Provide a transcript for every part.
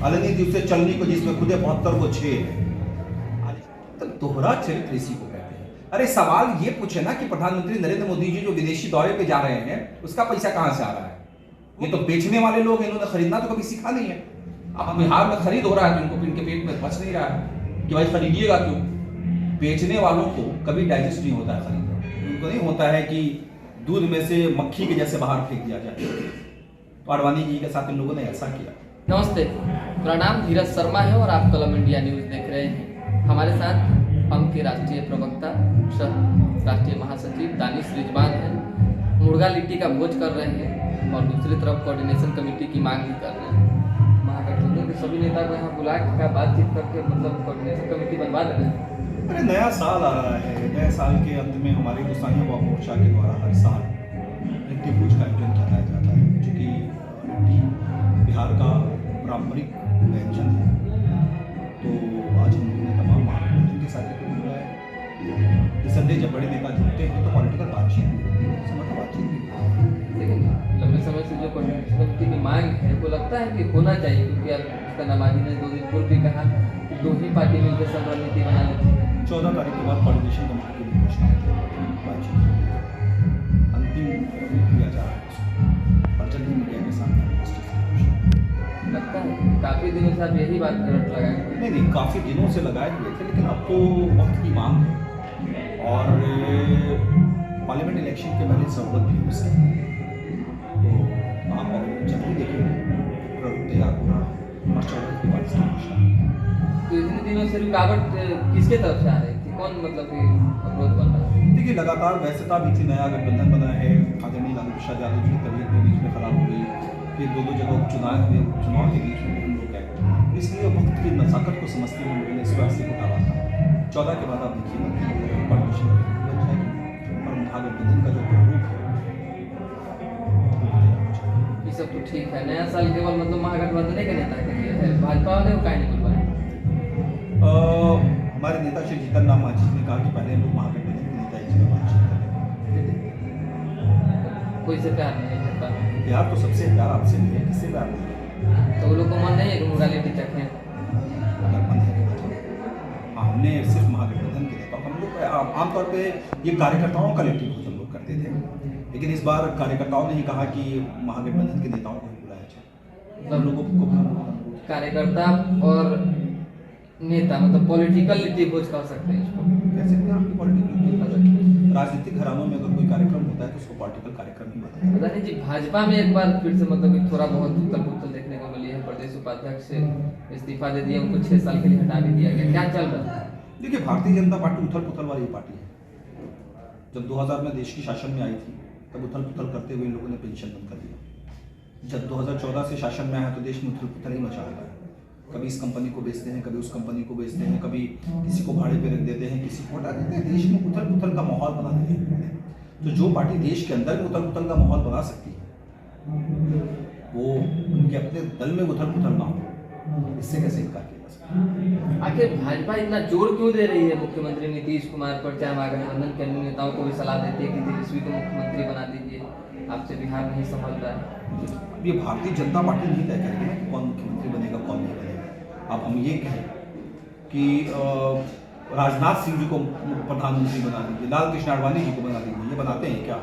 अलनी द्वीप से चलनी को जिसमें खुदे 72 को 6 है। तो दोहरा चरित्र इसी को कहते हैं। अरे सवाल ये पूछे ना कि प्रधानमंत्री नरेंद्र मोदी जी जो विदेशी दौरे पे जा रहे हैं उसका पैसा कहां से आ रहा है? ये तो बेचने वाले लोग हैं, इन्होंने खरीदना तो कभी सीखा नहीं है। अब बिहार में खरीद हो रहा है तो इनके पेट में बच नहीं रहा है कि भाई खरीदिएगा क्यों। बेचने वालों को कभी डाइजेस्ट नहीं होता है खरीदना, उनको नहीं होता है कि दूध में से मक्खी के जैसे बाहर फेंक दिया जाए। तो आडवाणी जी के साथ इन लोगों ने ऐसा किया। नमस्ते, मेरा नाम धीरज शर्मा है और आप कलम इंडिया न्यूज़ देख रहे हैं। हमारे साथ हम के राष्ट्रीय प्रवक्ता सह राष्ट्रीय महासचिव दानिश रिजवान हैं। मुर्गा लिट्टी का भोज कर रहे हैं और दूसरी तरफ कोऑर्डिनेशन कमेटी की मांग भी कर रहे हैं। महागठबंधन के सभी नेता को यहाँ बुला के बातचीत करके मतलब कोऑर्डिनेशन कमेटी बनवा दे रहे हैं। अरे नया साल आ रहा है, नए साल के अंत में हमारे किसानी युवा मोर्चा के द्वारा हर साल लिट्टी भोज का आयोजन किया जाता है, जो कि लिट्टी बिहार का पारंपरिक व्यंजन है। तो आज हम लोगों ने तमाम महागठबंधन के साथ बुलाया। निसंदेह जब बड़े नेता जुड़ते हैं तो पॉलिटिकल बातचीत भी होती है, समझ बातचीत भी होती है। लेकिन लंबे समय से जो कोऑर्डिनेशन कमेटी की मांग है वो लगता है कि होना चाहिए, क्योंकि अब नवाजी ने 2 दिन पूर्व भी कहा कि 2 ही पार्टी मिलकर सब रणनीति बना लेती है। 14 तारीख के बाद कोऑर्डिनेशन कमेटी की घोषणा बातचीत अंतिम रूप दिया जा रहा है उसको, और जल्दी मीडिया के सामने लगता है काफी दिनों से आप यही बात रट लगाए। नहीं, काफी दिनों से लगाए हुए थे, लेकिन अब तो वक्त की मांग है और पार्लियामेंट इलेक्शन के पहले जरूरत भी हो सकती है। तो आप जल्दी देखेंगे तैयार हो रहा है और 14 के बाद इसकी घोषणा। तो इतने दिनों से रुकावट किसके तरफ से आ रही थी? कौन मतलब कि अवरोध बन रहा है? देखिए, लगातार व्यस्तता भी थी, नया गठबंधन बना है, आदरणीय लालू प्रसाद यादव जी की तबीयत के बीच में खराब हो गई, फिर 2 जगह उपचुनाव हुए, उपचुनाव के बीच में हम लोग गए, इसलिए वक्त की नज़ाकत को समझते हुए लोगों ने इस बात से उठावा था। 14 के बाद आप देखिए कोऑर्डिनेशन बन जाएगी और महागठबंधन का जो प्रारूप है ये सब तो ठीक है। नया साल केवल मतलब महागठबंधन के नेता के लिए है, भाजपा वाले को काहे नहीं मिल पाए? हमारे नेता श्री जीतन राम मांझी ने कहा कि पहले हम लोग महागठबंधन के नेता जी में बातचीत करें। कोई से प्यार नहीं करता। प्यार तो सबसे प्यार आपसे नहीं है, किससे प्यार नहीं है? तो वो लोग को मन नहीं है कि मुर्गा लिट्टी चखें? अगर मन है तो हमने सिर्फ महागठबंधन के नेता, हम लोग आमतौर पे ये कार्यकर्ताओं का लिट्टी भोज हम लोग करते थे, लेकिन इस बार कार्यकर्ताओं ने ही कहा कि महागठबंधन के नेताओं को बुलाया जाए। हम लोगों को कार्यकर्ता और नेता मतलब पॉलिटिकल लिट्टी भोज कर सकते हैं इसको? कह सकते हैं आपकी पॉलिटिकल राजनीतिक घरानों में अगर कोई कार्यक्रम होता है तो उसको पॉलिटिकल कार्यक्रम ही बताया। पता नहीं जी, भाजपा में एक बार फिर से मतलब कि थोड़ा बहुत उथल पुथल देखने को मिली है। प्रदेश उपाध्यक्ष से इस्तीफा दे दिया, उनको 6 साल के लिए हटा भी दिया गया। क्या चल रहा है? देखिए, भारतीय जनता पार्टी उथल पुथल वाली पार्टी है। जब 2000 में देश की शासन में आई थी तब उथल पुथल करते हुए इन लोगों ने पेंशन बंद कर दिया। जब 2014 से शासन में आया तो देश में उथल पुथल ही मचा रहा है। कभी इस कंपनी को बेचते हैं, कभी उस कंपनी को बेचते हैं, कभी किसी को भाड़े पे रख देते हैं, किसी को हटा देते हैं। देश में उथल पुथल का माहौल बना देते हैं। तो जो पार्टी देश के अंदर में उथल पुथल का माहौल बना सकती है वो उनके अपने दल में उथल पुथल ना हो, इससे कैसे इनकार किया जा सकता है? आखिर भाजपा इतना जोर क्यों दे रही है मुख्यमंत्री नीतीश कुमार पर? चाहे महागठबंधन के अन्य नेताओं को भी सलाह देती है कि तेजस्वी को मुख्यमंत्री बना दीजिए, आपसे बिहार नहीं संभल रहा है। ये भारतीय जनता पार्टी नहीं तय करेगी ना कि कौन मुख्यमंत्री बनेगा कौन नहीं बनेगा। अब हम ये कहें कि राजनाथ सिंह जी को प्रधानमंत्री बना दीजिए, लाल कृष्ण आडवाणी जी को बना दीजिए, ये बनाते हैं क्या?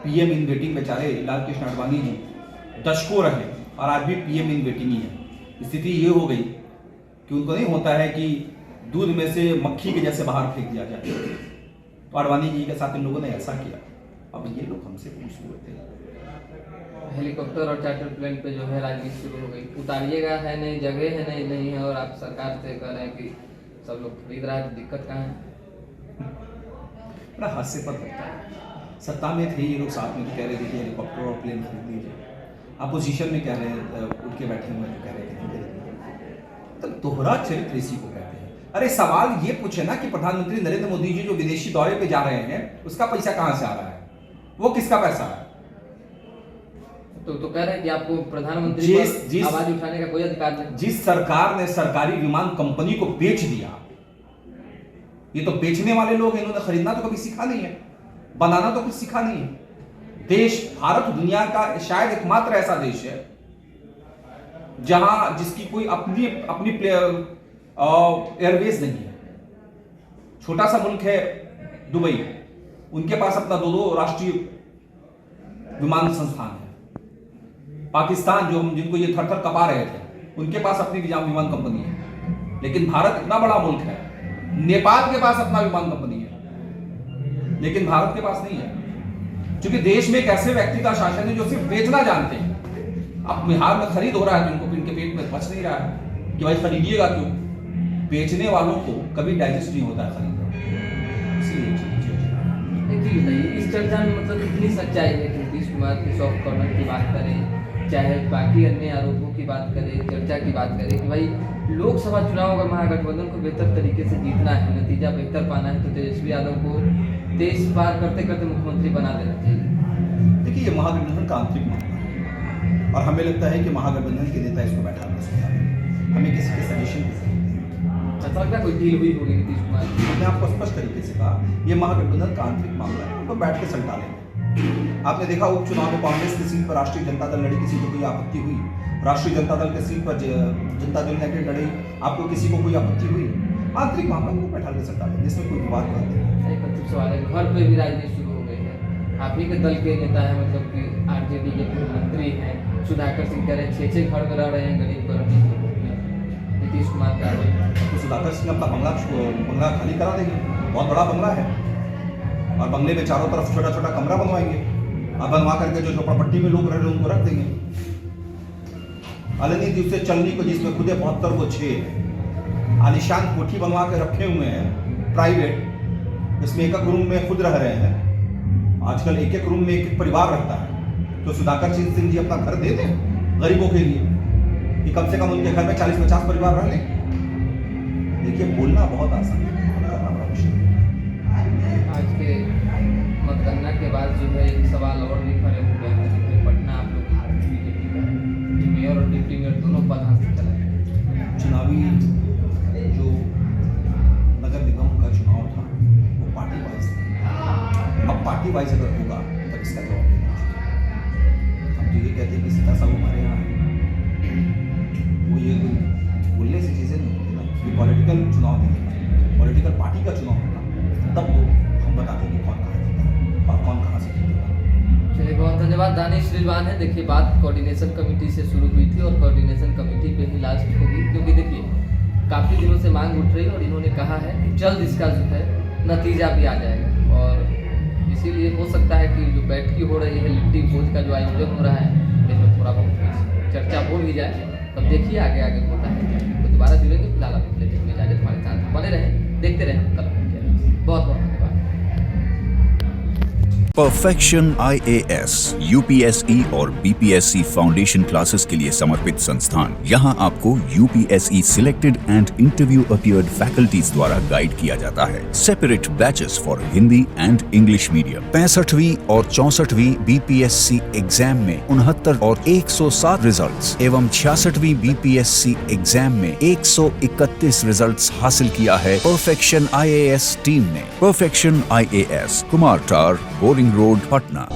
पीएम इन वेटिंग बेचारे लाल कृष्ण आडवाणी जी दशकों रहे और आज भी पीएम इन वेटिंग ही है। स्थिति ये हो गई कि उनको नहीं होता है कि दूध में से मक्खी के जैसे बाहर फेंक दिया जाए। तो आडवाणी जी के साथ इन लोगों ने ऐसा किया। अब ये लोग हमसे पूछ रहे थे। हेलीकॉप्टर और चार्टर प्लेन पे जो है राजनीति शुरू हो गई। उतारिएगा है नहीं, जगह है नहीं है, और आप सरकार से कह रहे हैं कि सब लोग खरीद रहा है, तो दिक्कत कहाँ है? बड़ा हास्य पर लगता है। सत्ता में थे ये लोग, साथ में तो कह रहे थे कि हेलीकॉप्टर और प्लेन खरीद लीजिए। अपोजिशन में कह रहे उठ के बैठे हुए तो कह रहे थे। तो दोहरा चरित्र इसी को कहते हैं। अरे सवाल ये पूछे ना कि प्रधानमंत्री नरेंद्र मोदी जी जो विदेशी दौरे पे जा रहे हैं उसका पैसा कहां से आ रहा है? वो किसका पैसा है? तो कह रहे हैं कि आपको प्रधानमंत्री पर आवाज उठाने का कोई अधिकार नहीं। जिस सरकार ने सरकारी विमान कंपनी को बेच दिया, ये तो बेचने वाले लोग हैं, इन्होंने खरीदना तो कभी सीखा नहीं है, बनाना तो कुछ सीखा नहीं है। देश भारत दुनिया का शायद एकमात्र ऐसा देश है जहां जिसकी कोई अपनी अपनी एयरवेज नहीं है। छोटा सा मुल्क है दुबई, उनके पास अपना दो राष्ट्रीय विमान संस्थान है। पाकिस्तान जो हम जिनको ये थर थर कपा रहे थे, उनके पास अपनी विमान कंपनी है। लेकिन भारत इतना बड़ा मुल्क है, नेपाल के पास अपना विमान कंपनी है, लेकिन भारत के पास नहीं है। क्योंकि देश में एक ऐसे व्यक्ति का शासन है जो सिर्फ बेचना जानते हैं। अब बिहार में खरीद हो रहा है, जिनको इनके पेट में पच नहीं रहा है कि भाई खरीदिएगा क्यों। बेचने वालों को कभी डाइजेस्ट नहीं होता है खरीदना, इसलिए इस चर्चा में मतलब इतनी सच्चाई है कि नीतीश कुमार के सॉफ्ट कॉर्नर की बात करें, चाहे बाकी अन्य आरोपों की बात करें, चर्चा की बात करें कि भाई लोकसभा चुनाव अगर महागठबंधन को बेहतर तरीके से जीतना है, नतीजा बेहतर पाना है, तो तेजस्वी यादव को 23 पार करते करते मुख्यमंत्री बना देना चाहिए। देखिए, ये महागठबंधन का आंतरिक मामला है और हमें लगता है कि महागठबंधन के नेता इसको बैठा नहीं सकते। हमें किसी के सजेशन की जरूरत नहीं। ऐसा लगता है कोई डील हुई होगी नीतीश कुमार। मैंने आपको स्पष्ट तरीके से कहा, ये महागठबंधन का आंतरिक मामला है, उनको बैठ के सलटा लेंगे। आपने देखा उपचुनाव में कांग्रेस की सीट पर राष्ट्रीय जनता दल लड़ी, किसी को कोई आपत्ति हुई? राष्ट्रीय जनता दल की सीट पर जनता दल यूनाइटेड लड़ी, आपको किसी को कोई आपत्ति हुई? आंतरिक मामला को बैठा के सलटा लेंगे, इसमें कोई विवाद नहीं है। एक सवाल है, घर पे भी राजनीति शुरू हो गई है। आप ही के दल के नेता है, मतलब कि आरजेडी के मंत्री हैं, सुधाकर सिंह कह रहे हैं 6 घर में रह रहे हैं, गरीब को रहने को नीतीश कुमार का। तो सुधाकर सिंह अपना बंगला खाली करा देंगे, बहुत बड़ा बंगला है, और बंगले में चारों तरफ छोटा छोटा कमरा बनवाएंगे, और बनवा करके जो झोपड़पट्टी में लोग रह रहे हैं उनको रख देंगे। अलनी दिवसे चलनी को, जिसमें खुदे 72 को 6 आलिशान कोठी बनवा के रखे हुए हैं प्राइवेट, इसमें एक रूम में खुद रह रहे हैं। आजकल एक रूम में एक परिवार रहता है, तो सुधाकर सिंह जी अपना घर दे दें गरीबों के लिए कि कम से कम उनके घर में 40-50 परिवार रह लें। देखिए, बोलना बहुत आसान है, करना बड़ा मुश्किल है। आज के मतगणना के बाद जो है एक सवाल और भी खड़े हो गए हैं। पटना आप लोग हार गए बीजेपी का, मेयर और डिप्टी मेयर दोनों पद हासिल चला गए। चुनावी जो नगर निगम का चुनाव था वो पार्टी वाइज था। अब पार्टी वाइज अगर होगा तो इसका जवाब देना चाहिए। हम तो ये कहते हैं कि सीता साहब हमारे यहाँ वो ये बोलने से चीज़ें नहीं होती ना, ये पॉलिटिकल चुनाव नहीं, पॉलिटिकल पार्टी का चुनाव होगा, तब तो हम बताते हैं कि कौन कहाँ जीता है और कौन कहाँ से जीतेगा। चलिए, बहुत धन्यवाद। दानिश रिजवान है। देखिए, बात कोऑर्डिनेशन कमेटी से शुरू हुई थी और कोऑर्डिनेशन कमेटी पे ही लास्ट होगी, क्योंकि देखिए काफ़ी दिनों से मांग उठ रही है और इन्होंने कहा है कि जल्द इसका जो है नतीजा भी आ जाएगा। और इसीलिए हो सकता है कि जो बैठकी हो रही है, लिट्टी भोज का जो आयोजन हो रहा है, इसमें थोड़ा बहुत चर्चा हो भी जाए। तब देखिए आगे आगे होता है। तो दोबारा जुड़ेंगे, फिलहाल आप देखने जाके हमारे साथ बने रहें, देखते रहें कलम इंडिया। बहुत बहुत धन्यवाद। परफेक्शन IAS, UPSE और BPSC फाउंडेशन क्लासेस के लिए समर्पित संस्थान। यहाँ आपको UPSE selected and interview appeared faculties द्वारा गाइड किया जाता है। Separate batches for Hindi and English medium. 65वीं और 64वीं BPSC एग्जाम में 69 और 107 रिजल्ट्स एवं 66वीं BPSC एग्जाम में 131 रिजल्ट्स हासिल किया है परफेक्शन IAS टीम ने। परफेक्शन IAS, कुमार टार, बोरिंग रोड, पटना।